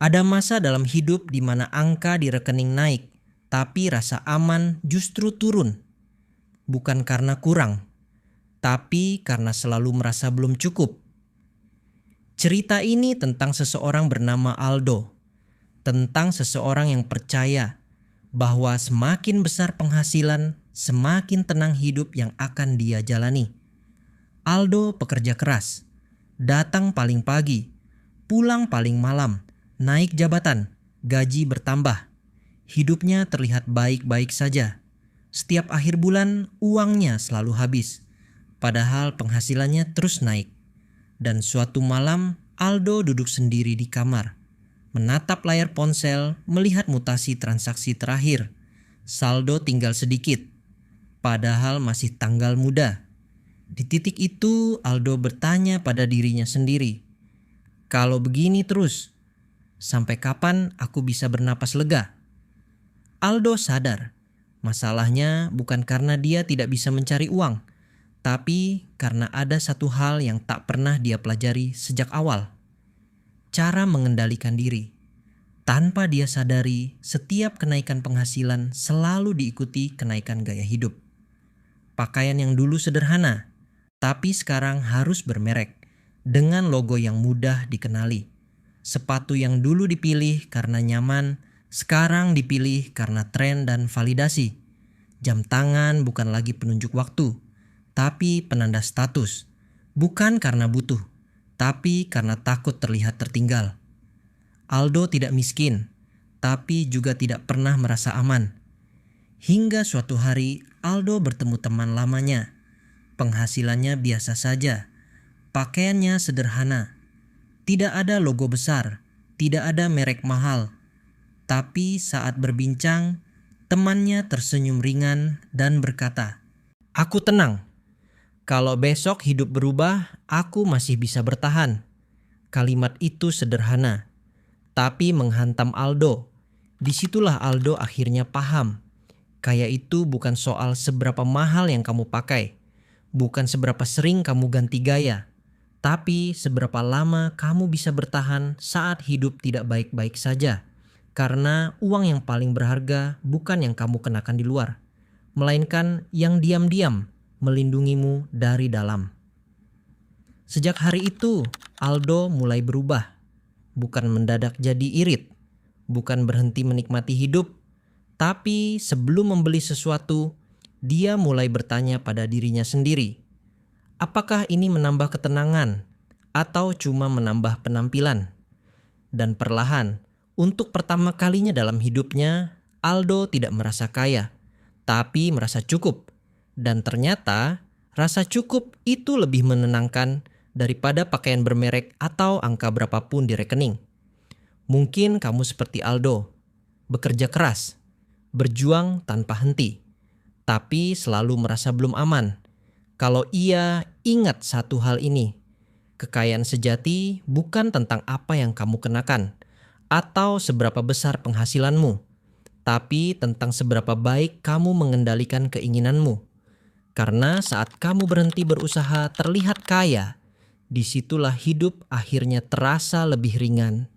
Ada masa dalam hidup di mana angka di rekening naik, tapi rasa aman justru turun. Bukan karena kurang, tapi karena selalu merasa belum cukup. Cerita ini tentang seseorang bernama Aldo, tentang seseorang yang percaya bahwa semakin besar penghasilan, semakin tenang hidup yang akan dia jalani. Aldo pekerja keras, datang paling pagi, pulang paling malam, naik jabatan, gaji bertambah. Hidupnya terlihat baik-baik saja. Setiap akhir bulan uangnya selalu habis, padahal penghasilannya terus naik. Dan suatu malam Aldo duduk sendiri di kamar, menatap layar ponsel, melihat mutasi transaksi terakhir. Saldo tinggal sedikit, padahal masih tanggal muda. Di titik itu Aldo bertanya pada dirinya sendiri, kalau begini terus, sampai kapan aku bisa bernapas lega? Aldo sadar, masalahnya bukan karena dia tidak bisa mencari uang, tapi karena ada satu hal yang tak pernah dia pelajari sejak awal. Cara mengendalikan diri. Tanpa dia sadari, setiap kenaikan penghasilan selalu diikuti kenaikan gaya hidup. Pakaian yang dulu sederhana, tapi sekarang harus bermerek, dengan logo yang mudah dikenali. Sepatu yang dulu dipilih karena nyaman, sekarang dipilih karena tren dan validasi. Jam tangan bukan lagi penunjuk waktu, tapi penanda status. Bukan karena butuh, tapi karena takut terlihat tertinggal. Aldo tidak miskin, tapi juga tidak pernah merasa aman. Hingga suatu hari Aldo bertemu teman lamanya. Penghasilannya biasa saja, pakaiannya sederhana. Tidak ada logo besar, tidak ada merek mahal. Tapi saat berbincang, temannya tersenyum ringan dan berkata, "Aku tenang. Kalau besok hidup berubah, aku masih bisa bertahan." Kalimat itu sederhana, tapi menghantam Aldo. Disitulah Aldo akhirnya paham. Kaya itu bukan soal seberapa mahal yang kamu pakai, bukan seberapa sering kamu ganti gaya, tapi seberapa lama kamu bisa bertahan saat hidup tidak baik-baik saja. Karena uang yang paling berharga bukan yang kamu kenakan di luar, melainkan yang diam-diam melindungimu dari dalam. Sejak hari itu, Aldo mulai berubah. Bukan mendadak jadi irit, bukan berhenti menikmati hidup, tapi sebelum membeli sesuatu, dia mulai bertanya pada dirinya sendiri, apakah ini menambah ketenangan atau cuma menambah penampilan? Dan perlahan, untuk pertama kalinya dalam hidupnya, Aldo tidak merasa kaya, tapi merasa cukup. Dan ternyata rasa cukup itu lebih menenangkan daripada pakaian bermerek atau angka berapapun di rekening. Mungkin kamu seperti Aldo, bekerja keras, berjuang tanpa henti, tapi selalu merasa belum aman. Kalau ia ingat satu hal ini, kekayaan sejati bukan tentang apa yang kamu kenakan atau seberapa besar penghasilanmu, tapi tentang seberapa baik kamu mengendalikan keinginanmu. Karena saat kamu berhenti berusaha terlihat kaya, disitulah hidup akhirnya terasa lebih ringan